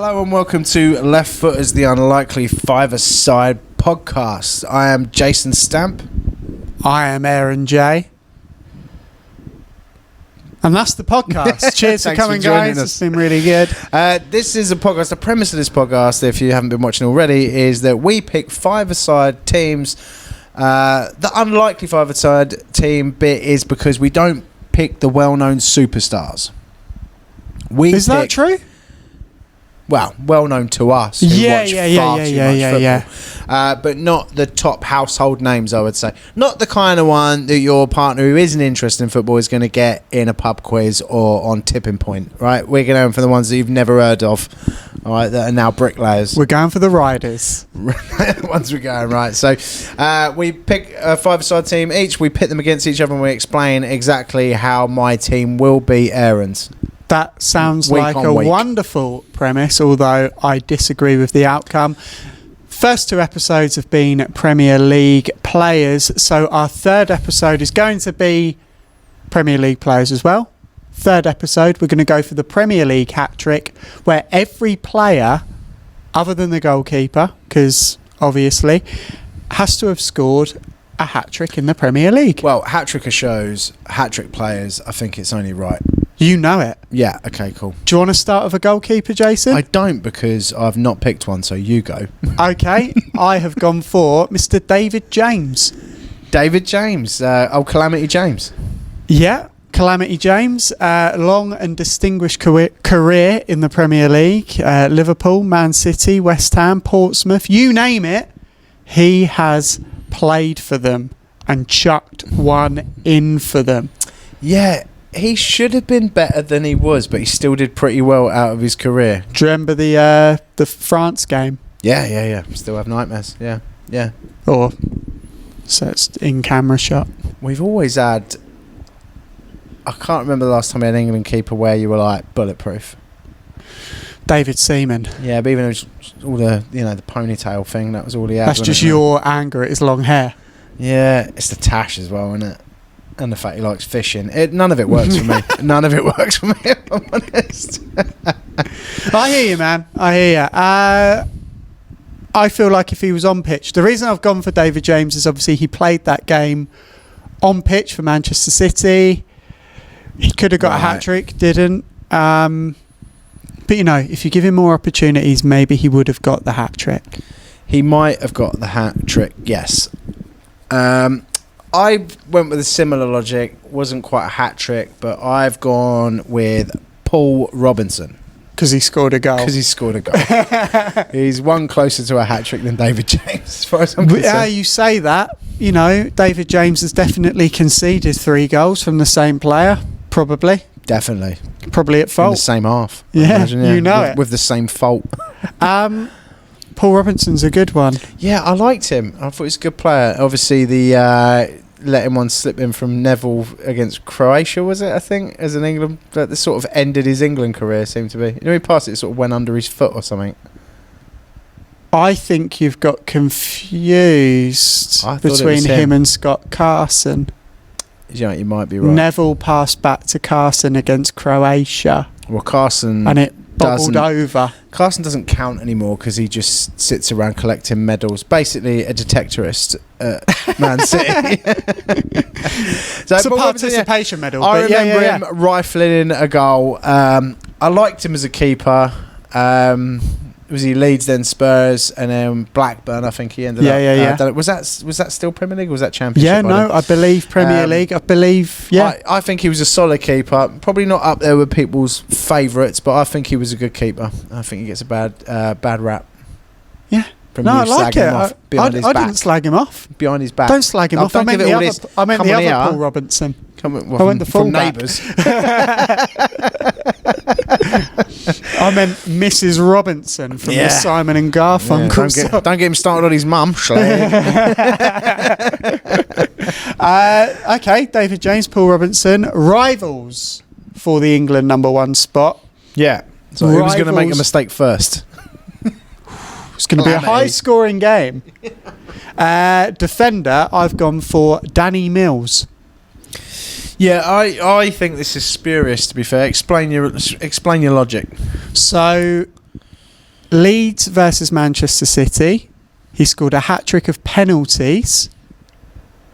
Hello and welcome to Left Footers, the Unlikely Five-a-Side podcast. I am Jason Stampe. I am Aaron J. And that's the podcast. Cheers for coming, guys. It's been really good. This is a podcast. The premise of this podcast, if you haven't been watching already, is that we pick five-a-side teams. The unlikely five-a-side team bit is because we don't pick the well-known superstars. Is that true? Well known to us who watch far too much football. But not the top household names, I would say. Not the kind of one that your partner who isn't interested in football is going to get in a pub quiz or on tipping point, right? We're going for the ones that you've never heard of, all right, that are now bricklayers. We're going for the riders. Ones we're going, right. So we pick a five-a-side team each. We pit them against each other and we explain exactly how my team will beat Aaron's. That sounds like a wonderful premise, although I disagree with the outcome. First two episodes have been Premier League players, so our third episode is going to be Premier League players as well. Third episode, we're going to go for the Premier League hat-trick, where every player, other than the goalkeeper, because obviously, has to have scored a hat-trick in the Premier League. Well, hat-tricker shows, hat-trick players, I think it's only right. You know it. Yeah, okay, cool. Do you want to start with a goalkeeper, Jason? I don't, because I've not picked one, so you go. Okay, I have gone for Mr. David James. David James, Calamity James. Yeah, Calamity James. Long and distinguished career in the Premier League. Liverpool, Man City, West Ham, Portsmouth, you name it. He has played for them and chucked one in for them. Yeah. He should have been better than he was, but he still did pretty well out of his career. Do you remember the France game? Yeah. Still have nightmares. Yeah. Or so it's in camera shot. We've always had. I can't remember the last time we had an England keeper where you were like bulletproof. David Seaman. Yeah, but even all the the ponytail thing, that was all he had. That's just your anger at his long hair. Yeah, it's the tash as well, isn't it? And the fact he likes fishing. None of it works for me. None of it works for me, if I'm honest. I hear you, man. I hear you. I feel like if he was on pitch... The reason I've gone for David James is obviously he played that game on pitch for Manchester City. He could have got a hat-trick, didn't. But, if you give him more opportunities, maybe he would have got the hat-trick. He might have got the hat-trick, yes. I went with a similar logic. Wasn't quite a hat-trick, but I've gone with Paul Robinson. Because he scored a goal. He's one closer to a hat-trick than David James, as far as I'm concerned. Yeah, you say that. David James has definitely conceded 3 goals from the same player, probably. Definitely. Probably at fault. In the same half. Yeah, imagine, it. With the same fault. Paul Robinson's a good one. Yeah, I liked him. I thought he was a good player. Obviously, the letting one slip in from Neville against Croatia, was it, I think, as an England... That sort of ended his England career, seemed to be. He passed it, sort of went under his foot or something. I think you've got confused between him and Scott Carson. Yeah, you might be right. Neville passed back to Carson against Croatia. Well, Carson... And it bubbled over. Carson doesn't count anymore because he just sits around collecting medals. Basically, a detectorist at Man City. So it's a participation medal. I remember him rifling in a goal. I liked him as a keeper. Was he Leeds, then Spurs, and then Blackburn? I think he ended up. Yeah. Was that still Premier League or was that Championship? Yeah, no, I believe Premier League. I believe. Yeah, I think he was a solid keeper. Probably not up there with people's favourites, but I think he was a good keeper. I think he gets a bad rap. Yeah. I like it. I didn't slag him off. Behind his back. Don't slag him off. I meant the other Paul Robinson. I went the full neighbours. I meant Mrs. Robinson from the Simon and Garfunkel. Don't get him started on his mum. Okay, David James, Paul Robinson, rivals for the England #1 spot. Yeah. So who was going to make a mistake first? It's going to be a high-scoring game. Defender, I've gone for Danny Mills. Yeah, I think this is spurious, to be fair. Explain your logic. So, Leeds versus Manchester City. He scored a hat-trick of penalties.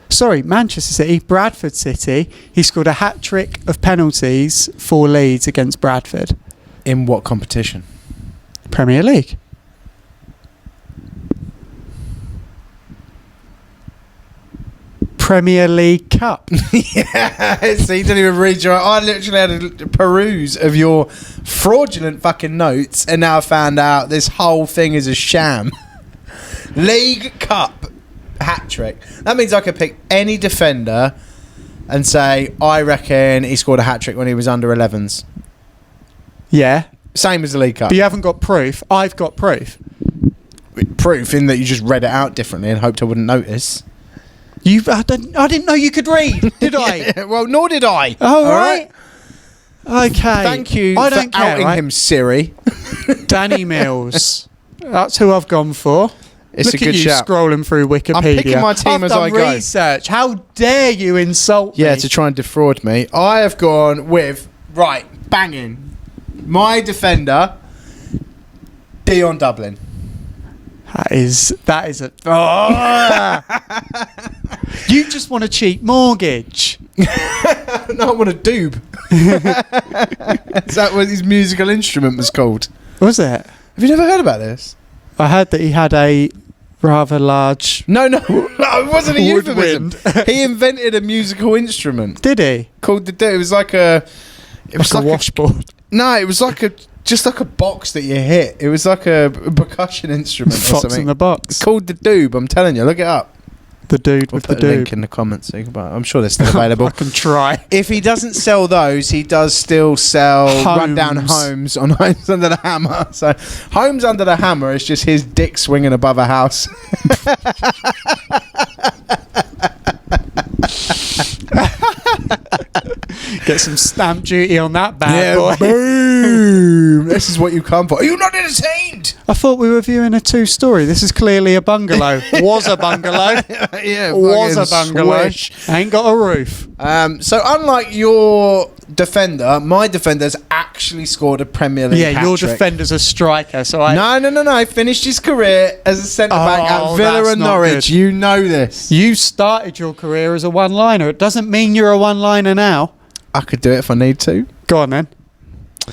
Sorry, Manchester City, Bradford City. He scored a hat-trick of penalties for Leeds against Bradford. In what competition? Premier League. Premier League Cup. Yeah, so you didn't even read I literally had a peruse of your fraudulent fucking notes, and now I found out this whole thing is a sham. League Cup hat-trick. That means I could pick any defender and say, I reckon he scored a hat-trick when he was under 11s. Yeah. Same as the League Cup. But you haven't got proof. I've got proof. Proof in that you just read it out differently and hoped I wouldn't notice. I didn't know you could read, did I? Yeah, well, nor did I. Oh, all right. Okay. Thank you for outing him, Siri. Danny Mills. That's who I've gone for. It's Look a good at you shout. Scrolling through Wikipedia. I'm picking my team as I go. I've done research. How dare you insult me? Yeah, to try and defraud me. I have gone with, banging. My defender, Dion Dublin. That is a... Oh. You just want a cheap mortgage. No, I want a doob. Is that what his musical instrument was called? Was it? Have you never heard about this? I heard that he had a rather large... No, it wasn't a euphemism. He invented a musical instrument. Did he? Called the doob. It was like a... It was like a washboard. No, it was like just like a box that you hit. It was like a percussion instrument or Fox something. in the box. It's called the doob. I'm telling you, look it up. The dude We'll with the put a link doob. in the comments. So you can buy it. I'm sure they're still available. I can try. If he doesn't sell those, he does still sell rundown homes on Homes Under the Hammer. So Homes Under the Hammer is just his dick swinging above a house. Get some stamp duty on that bad boy. Boom. This is what you come for. Are you not entertained? I thought we were viewing a two-story. This is clearly a bungalow. Was a bungalow. Yeah, was a bungalow. Swish. Ain't got a roof. So unlike your defender, my defender's actually scored a Premier League hat-trick. Your defender's a striker. So No. Finished his career as a centre-back at Villa and Norwich. Good. You know this. You started your career as a one-liner. It doesn't mean you're a one-liner now. I could do it if I need to. Go on then. Do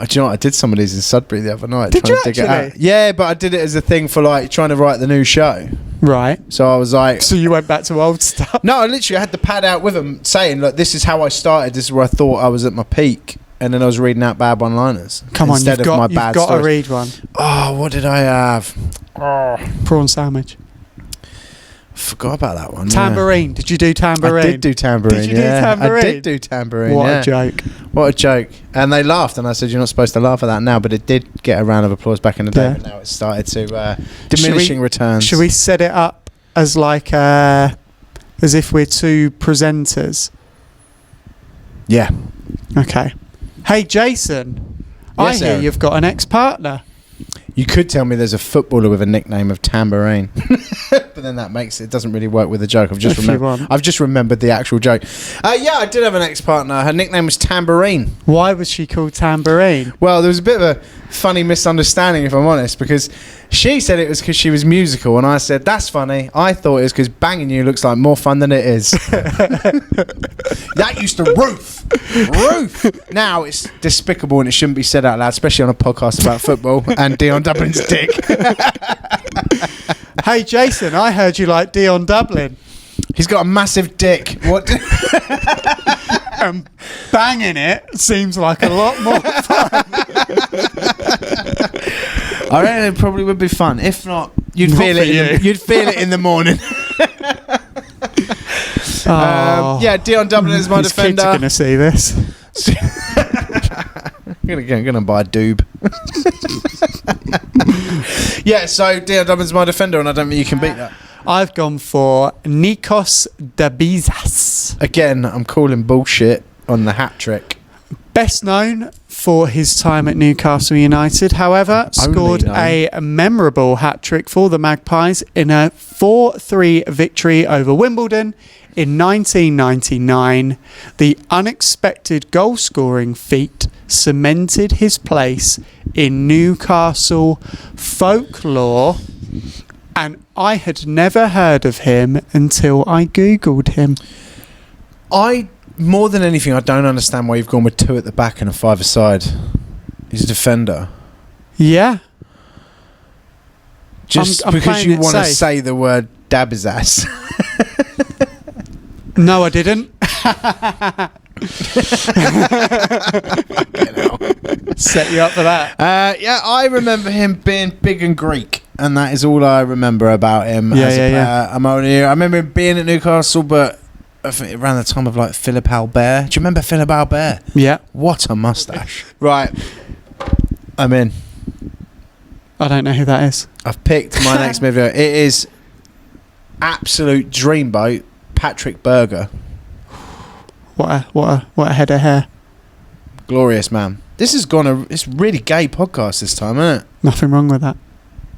you know what? I did some of these in Sudbury the other night. Did you to dig actually? it out. Yeah, but I did it as a thing for trying to write the new show. Right. So I was like... So you went back to old stuff? No, I had the pad out with them saying, look, this is how I started. This is where I thought I was at my peak. And then I was reading out bad one-liners. Come on, you've got to read one. Oh, what did I have? Oh. Prawn sandwich. Forgot about that one. Tambourine. Yeah. Did you do tambourine? I did do tambourine. Did you do tambourine? I did do tambourine. What a joke. What a joke. And they laughed, and I said, you're not supposed to laugh at that now, but it did get a round of applause back in the day, but now it's started to diminishing returns. Should we set it up as as if we're two presenters? Yeah. Okay. Hey, Jason. Yes, I hear you've got an ex-partner. You could tell me there's a footballer with a nickname of Tambourine, but then it doesn't really work with the joke. I've just remembered the actual joke. Yeah, I did have an ex-partner. Her nickname was Tambourine. Why was she called Tambourine? Well, there was a bit of a funny misunderstanding, if I'm honest, because she said it was because she was musical, and I said, that's funny. I thought it was because banging you looks like more fun than it is. That used to roof. Now it's despicable and it shouldn't be said out loud, especially on a podcast about football and Dion Dublin's dick. Hey, Jason, I heard you like Dion Dublin. He's got a massive dick. What? Banging it seems like a lot more fun. I reckon it probably would be fun. If not, you'd feel it in the morning. Yeah, Dion Dublin is my defender. Kids are going to see this. I'm going to buy a doob. Yeah, so Dion Dublin's my defender, and I don't think you can beat that. I've gone for Nikos Dabizas. Again, I'm calling bullshit on the hat trick. Best known for his time at Newcastle United. However, scored a memorable hat-trick for the Magpies in a 4-3 victory over Wimbledon in 1999. The unexpected goal-scoring feat cemented his place in Newcastle folklore, and I had never heard of him until I Googled him. More than anything, I don't understand why you've gone with 2 at the back and a 5 aside. He's a defender. Yeah. Just I'm because you want to safe. say the word dab his ass. No, I didn't. Set you up for that. Yeah, I remember him being big and Greek, and that is all I remember about him. Yeah. I remember him being at Newcastle, but I think around the time of like Philip Albert. Do you remember Philip Albert? Yeah. What a mustache. Right. I'm in. I don't know who that is. I've picked my next midfielder. It is absolute dreamboat, Patrick Berger. What a head of hair. Glorious man. This has gone it's really gay podcast this time, isn't it? Nothing wrong with that.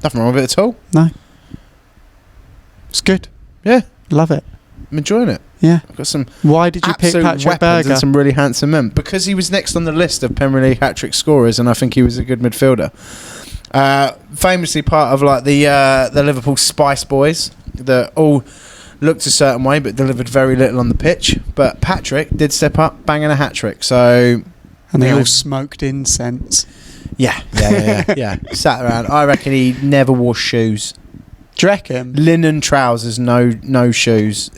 Nothing wrong with it at all. No. It's good. Yeah. Love it. I'm enjoying it. Yeah. I've got some Why did you pick Patrick Berger? And some really handsome men. Because he was next on the list of Premier League hat-trick scorers, and I think he was a good midfielder. Famously part of like the Liverpool Spice Boys that all looked a certain way but delivered very little on the pitch. But Patrick did step up, banging a hat-trick. So, and they all smoked incense. Yeah. Sat around. I reckon he never wore shoes. Do you reckon? Linen trousers, no shoes.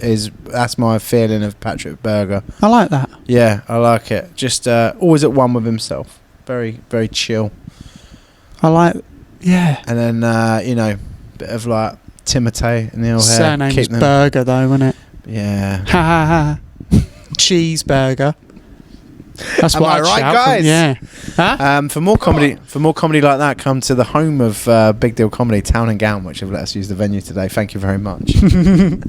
That's my feeling of Patrick Berger. I like that. Yeah, I like it. Just always at one with himself. Very, very chill. I like. Yeah. And then bit of like Timotei in the old hair. Surname was Burger though, wasn't it? Yeah. Ha ha ha. Cheeseburger. That's Am what I I'd right, shout guys? Yeah. Huh? For more comedy like that, come to the home of Big Deal Comedy, Town and Gown, which have let us use the venue today. Thank you very much. You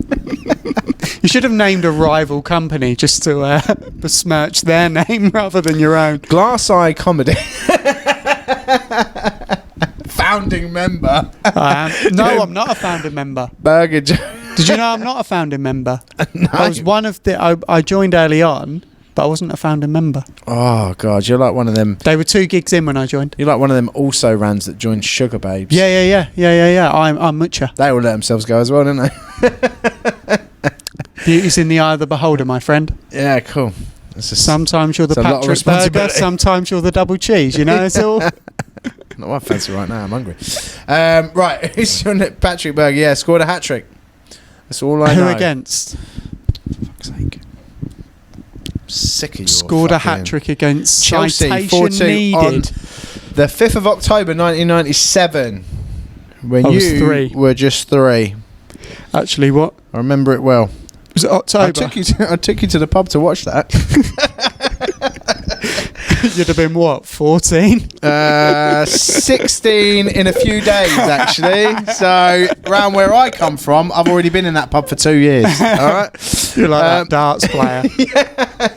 should have named a rival company just to besmirch their name rather than your own. Glass Eye Comedy. Founding member. No, I'm not a founding member. Burger Did you know I'm not a founding member? No. I was one of the. I joined early on, but I wasn't a founding member. Oh God, you're like one of them. They were 2 gigs in when I joined. You're like one of them also rans that joined Sugar Babes. Yeah. I'm Mucha. They all let themselves go as well, didn't they? Beauty's in the eye of the beholder, my friend. Yeah, cool. Sometimes you're the Patrick Burger, sometimes you're the double cheese. You know, it's all. Not what I fancy right now. I'm hungry. Right, who's your Patrick Berger? Yeah, scored a hat trick. That's all I know. Who against? For fuck's sake. I'm sick of you. Scored a hat trick against Chelsea. Citation 4-2 needed. on the 5th of October 1997. When you were just 3. Actually, what? I remember it well. Was it October? I took you to the pub to watch that. You'd have been what, 14? 16 in a few days, actually. So, round where I come from, I've already been in that pub for 2 years. All right? You're like that darts player.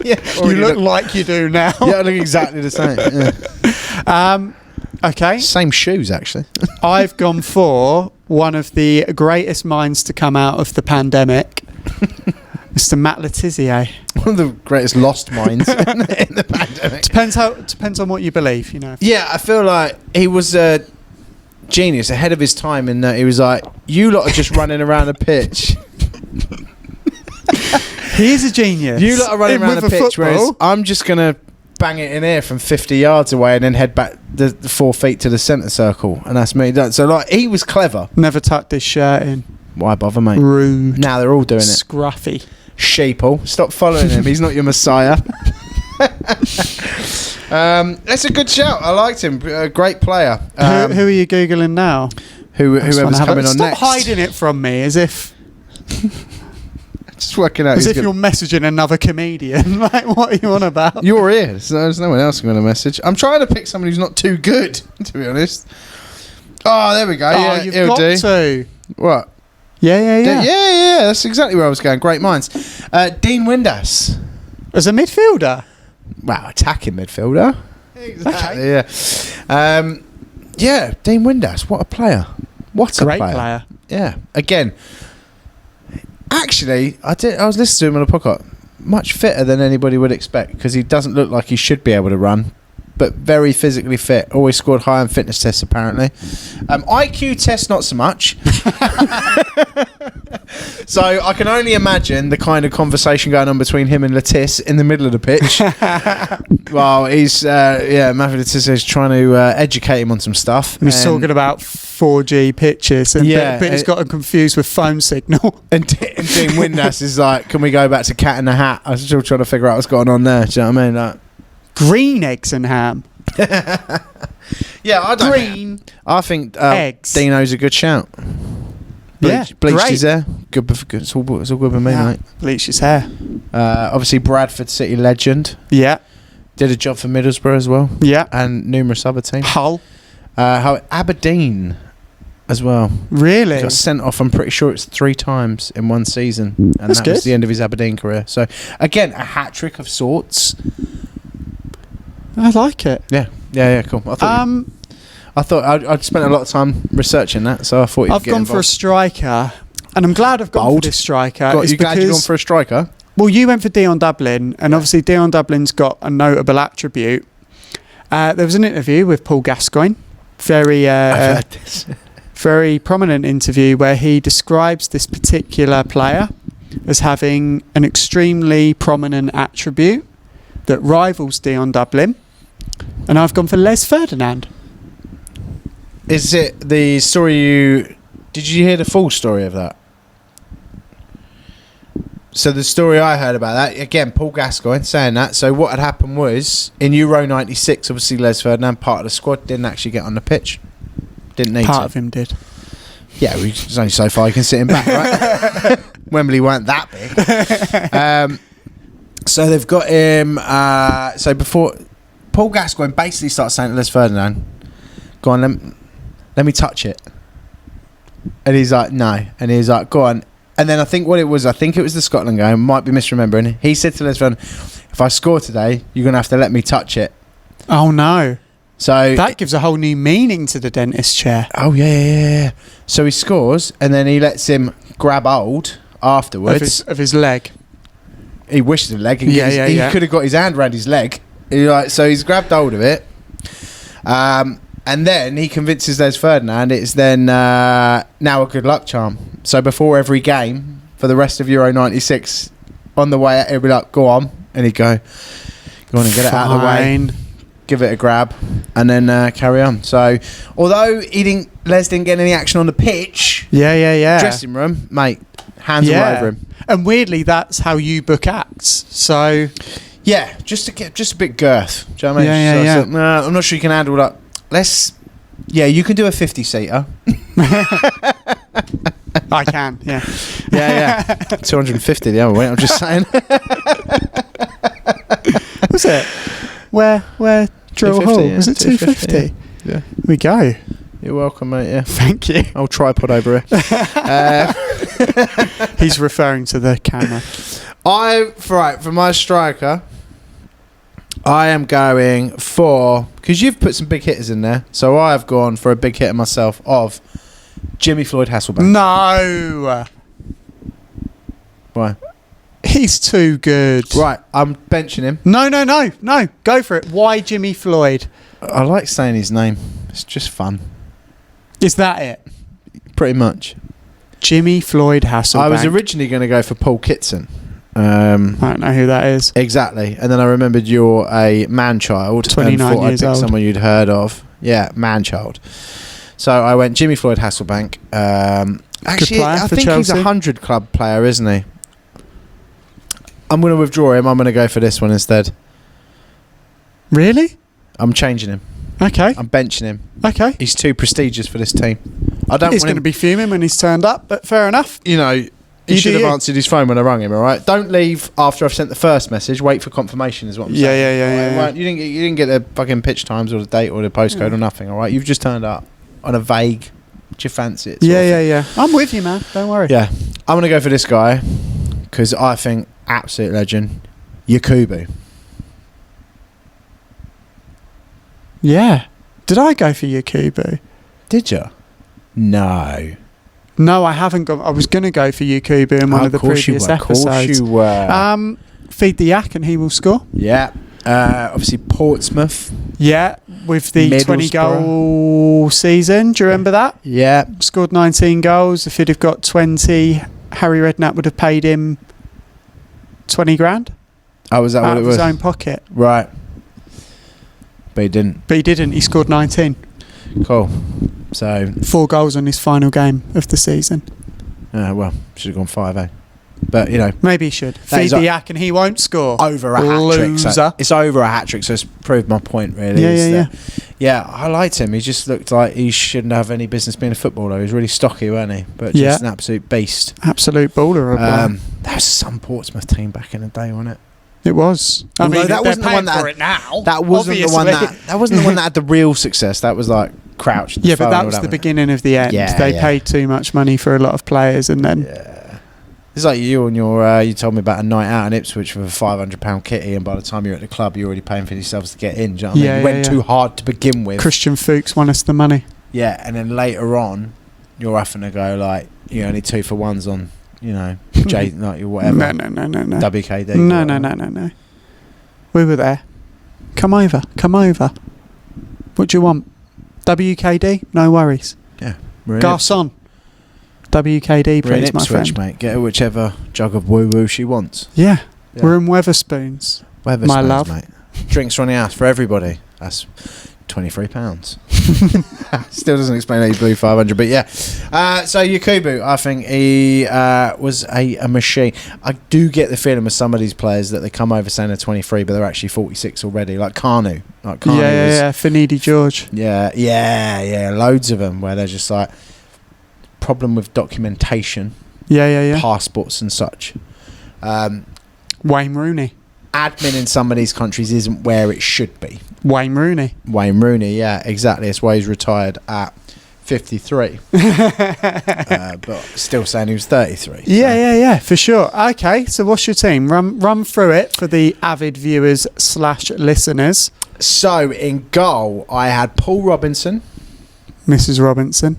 Yeah. You look like you do now. Yeah, I look exactly the same. Yeah. Okay. Same shoes, actually. I've gone for one of the greatest minds to come out of the pandemic. Mr. Matt Letizia. One of the greatest lost minds in the pandemic. Depends on what you believe, you know. Yeah, I feel like he was a genius, ahead of his time, in that he was like, you lot are just running around a pitch. He is a genius. You lot are running around the pitch, whereas I'm just going to bang it in air from 50 yards away and then head back the 4 feet to the centre circle. And that's me done. So, like, he was clever. Never tucked his shirt in. Why bother, mate? Rude. Now they're all doing it. Scruffy. Sheeple. Stop following him. He's not your messiah. That's a good shout. I liked him. A great player. Who are you Googling now? Whoever's coming on next. Stop hiding it from me as if... Just working out. As if you're messaging another comedian. Like, what are you on about? You're here. So there's no one else going to message. I'm trying to pick someone who's not too good, to be honest. Oh, there we go. Oh, you've got to. What? Yeah. Yeah. That's exactly where I was going. Great minds. Dean Windass. As a midfielder? Wow, attacking midfielder. Exactly. Okay. Yeah. Dean Windass, what a player! What a great player. Yeah. Again, actually, I was listening to him on a podcast. Much fitter than anybody would expect because he doesn't look like he should be able to run, but very physically fit. Always scored high on fitness tests, apparently. IQ test, not so much. So I can only imagine the kind of conversation going on between him and Lettice in the middle of the pitch. Well, he's Matthew Lettice is trying to educate him on some stuff. He's talking about 4G pitches, and but he's got him confused with phone signal. And Dean Windass is like, "Can we go back to Cat in the Hat?" I was still trying to figure out what's going on there. Do you know what I mean? Like, green eggs and ham. Yeah, I don't. Green. I think eggs. Dino's a good shout. Bleached great. his hair. Good. It's all good with me, mate. Bleached his hair. Obviously, Bradford City legend. Yeah. Did a job for Middlesbrough as well. Yeah. And numerous other teams. Hull. Aberdeen as well. Really? Got sent off, I'm pretty sure it's 3 times in one season. And That's that good. was the end of his Aberdeen career. So, again, a hat-trick of sorts. I like it. Yeah, cool. I thought I'd spent a lot of time researching that, so I thought you'd I've gone for a striker, and I'm glad I've gone for this striker. You glad you've gone for a striker? Well, you went for Dion Dublin, and obviously Dion Dublin's got a notable attribute. There was an interview with Paul Gascoigne, I've heard this. very prominent interview where he describes this particular player as having an extremely prominent attribute that rivals Dion Dublin, and I've gone for Les Ferdinand. Is it the story did you hear the full story of that? So the story I heard about that, again, Paul Gascoigne saying that. So what had happened was, in Euro 96, obviously Les Ferdinand, part of the squad, didn't actually get on the pitch. Didn't need Part to. of him did. Yeah, there's only so far you can sit him back, right? Wembley weren't that big. So they've got him... so before... Paul Gascoigne basically starts saying to Les Ferdinand, "Go on, let me touch it." And he's like, "No." And he's like, "Go on." And then I think it was the Scotland game, might be misremembering. He said to Les Ferdinand, "If I score today, you're going to have to let me touch it." Oh, no. So that gives a whole new meaning to the dentist chair. Oh, yeah. So he scores, and then he lets him grab hold afterwards. Of his leg. He wished the leg. He could have got his hand around his leg. So he's grabbed hold of it. And then he convinces Les Ferdinand it's then now a good luck charm. So before every game, for the rest of Euro 96, on the way out, he'll be like, "Go on." And he'd go on and get it out of the way. Give it a grab, and then carry on. So, although Les didn't get any action on the pitch, dressing room, mate, hands all over him. And weirdly, that's how you book acts. So, yeah, just a bit girth. Do you know what I mean? So, no, I'm not sure you can handle that. You can do a 50-seater. I can, yeah. 250 the other way. I'm just saying. Was it? Where Drill Hall? Was it 250? Yeah. We go. You're welcome, mate. Yeah. Thank you. Old tripod over here. He's referring to the camera. For my striker, I am going for, because you've put some big hitters in there, so I have gone for a big hitter myself of Jimmy Floyd Hasselbank. No. Why? He's too good. Right, I'm benching him. No. Go for it. Why Jimmy Floyd? I like saying his name. It's just fun. Is that it? Pretty much. Jimmy Floyd Hasselbank. I was originally going to go for Paul Kitson. I don't know who that is. Exactly. And then I remembered you're a man-child. 29 and years I'd pick old. someone you'd heard of. Yeah, man-child. So I went Jimmy Floyd Hasselbank. Actually, I think Chelsea. He's a 100 club player, isn't he? I'm going to withdraw him. I'm going to go for this one instead. Really? I'm changing him. Okay. I'm benching him. Okay. He's too prestigious for this team. He's going to be fuming when he's turned up, but fair enough. You know, he should have answered his phone when I rang him, all right? Don't leave after I've sent the first message. Wait for confirmation is what I'm saying. Yeah. You didn't get the fucking pitch times or the date or the postcode or nothing, all right? You've just turned up on a vague, do you fancy it? Yeah. I'm with you, man. Don't worry. Yeah. I'm going to go for this guy because I think absolute legend, Yakubu. Yeah. Did I go for Yakubu? Did you? No. No, I haven't gone. I was going to go for Yakubu in one of the previous episodes. Of course you were. Feed the yak and he will score. Yeah. Obviously Portsmouth. Yeah, with the 20-goal season. Do you remember that? Yeah. Scored 19 goals. If he'd have got 20, Harry Redknapp would have paid him 20 grand. Oh, was that what it was? Out of his own pocket. Right. But he didn't. He scored 19. Cool. So 4 goals on his final game of the season. Well, should have gone 5, eh? But, you know. Maybe he should. Feed the yak and he won't score. Over a hat-trick. So it's over a hat-trick, so it's proved my point, really. Yeah, I liked him. He just looked like he shouldn't have any business being a footballer. He was really stocky, wasn't he? But just an absolute beast. Absolute baller. That was some Portsmouth team back in the day, wasn't it? It was. I mean, that wasn't the one that it now. That wasn't the one that wasn't the one that had the real success. That was like Crouch. Yeah, but that was the beginning of the end. They paid too much money for a lot of players, and then it's like you and your. You told me about a night out in Ipswich with a £500 kitty, and by the time you're at the club, you're already paying for yourselves to get in. Do you know what I mean? You went too hard to begin with. Christian Fuchs won us the money. Yeah, and then later on, you're having to go like you only 2 for 1s on. You know, like whatever. No. WKD. No. We were there. Come over. What do you want? WKD? No worries. Yeah. Garçon. WKD, please, my friend. Mate. Get her whichever jug of woo-woo she wants. Yeah. We're in Weatherspoons. My love. Mate. Drinks are on the house for everybody. That's £23. Still doesn't explain how you blew 500, but yeah. So Yakubu, I think he was a machine. I do get the feeling with some of these players that they come over saying they're 23, but they're actually 46 already. Like Kanu. Finidi George. Yeah. Loads of them where they're just like problem with documentation. Yeah. Passports and such. Wayne Rooney. Admin in some of these countries isn't where it should be. Wayne Rooney, yeah, exactly. That's why he's retired at 53. But still saying he was 33. Yeah, for sure. Okay, so what's your team? Run through it for the avid viewers / listeners. So, in goal, I had Paul Robinson. Mrs. Robinson.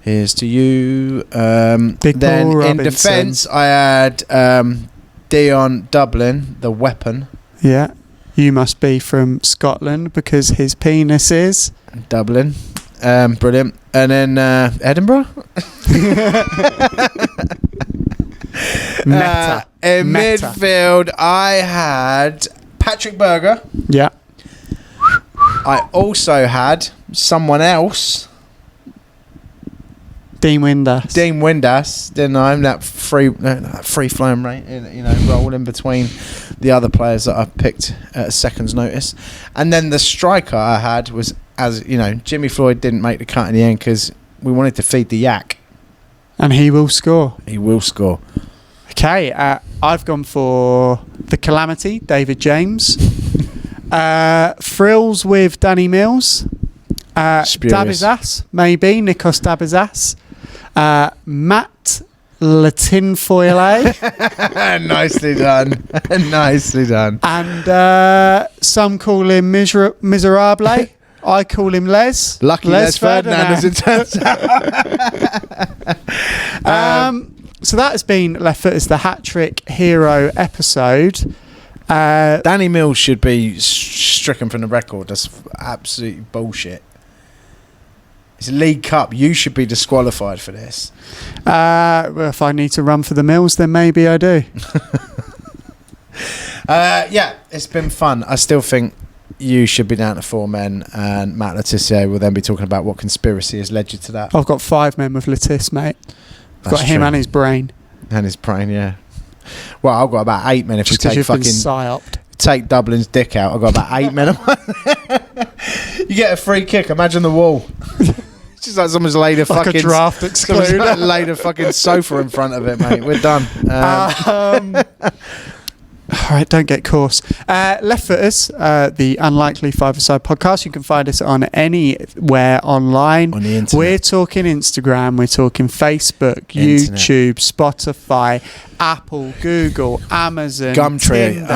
Here's to you. Big then Paul Robinson. In defence, I had Dion Dublin, the weapon. Yeah. You must be from Scotland because his penis is... Dublin. Brilliant. And then Edinburgh. Meta. In midfield, I had Patrick Berger. Yeah. I also had someone else. Dean Windass, didn't I? That free flowing rate, rolling between the other players that I picked at a second's notice. And then the striker I had was, as you know, Jimmy Floyd didn't make the cut in the end because we wanted to feed the yak. And he will score. Okay, I've gone for the Calamity, David James. Frills with Danny Mills. Dabizas, maybe, Nikos Dabizas. Matt Latinfoyle. Nicely done. And some call him Miserable. I call him Les. Lucky Les Ferdinand, as it turns out. So that has been Left Foot as the Hat-Trick Hero episode. Danny Mills should be stricken from the record. That's absolutely bullshit. It's a League Cup. You should be disqualified for this. Well, if I need to run for the Mills, then maybe I do. Yeah, it's been fun. I still think you should be down to 4 men, and Matt Letitia will then be talking about what conspiracy has led you to that. I've got 5 men with Letis, mate. I've got him and his brain. Yeah. Well, I've got about 8 men if just you take fucking psyoped. Take Dublin's dick out. I've got about 8 men. You get a free kick. Imagine the wall. It's just like someone's laid a like fucking a draft excluder. Laid a fucking sofa in front of it, mate. We're done. All right, don't get coarse. Left Footers, the Unlikely Five-a-Side podcast. You can find us on anywhere online. On the internet. We're talking Instagram, we're talking Facebook, YouTube, Spotify, Apple, Google, Amazon, Gumtree. Tinder,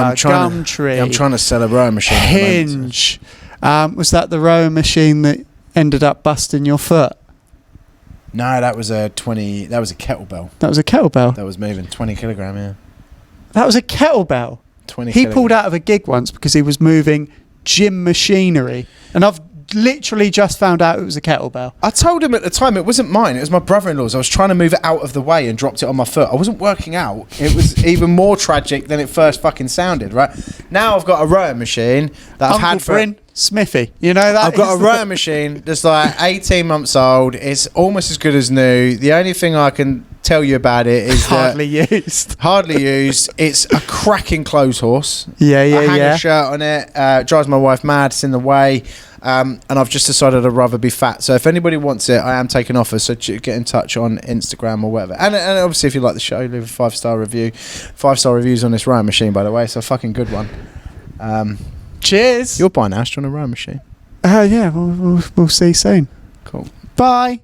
I'm trying to sell a rowing machine. Hinge. Was that the rowing machine that ended up busting your foot? No, that was a kettlebell. That was a kettlebell? That was moving 20 kilogram, yeah. That was a kettlebell? 20 He pulled out of a gig once because he was moving gym machinery. And I've literally just found out it was a kettlebell. I told him at the time it wasn't mine, it was my brother-in-law's. I was trying to move it out of the way and dropped it on my foot. I wasn't working out. It was even more tragic than it first fucking sounded, right? Now I've got a rowing machine that I've had for... Bryn Smithy, you know that? I've got a rowing machine that's like 18 months old. It's almost as good as new. The only thing I can tell you about it is hardly used. Hardly used. It's a cracking clothes horse. Yeah. I hang a shirt on it. Drives my wife mad. It's in the way. And I've just decided I'd rather be fat. So if anybody wants it, I am taking offers. So get in touch on Instagram or whatever. And obviously, if you like the show, leave a 5-star review. 5-star reviews on this rowing machine, by the way. It's a fucking good one. Cheers. You're buying Astro on a rowing machine. Yeah, we'll see soon. Cool. Bye.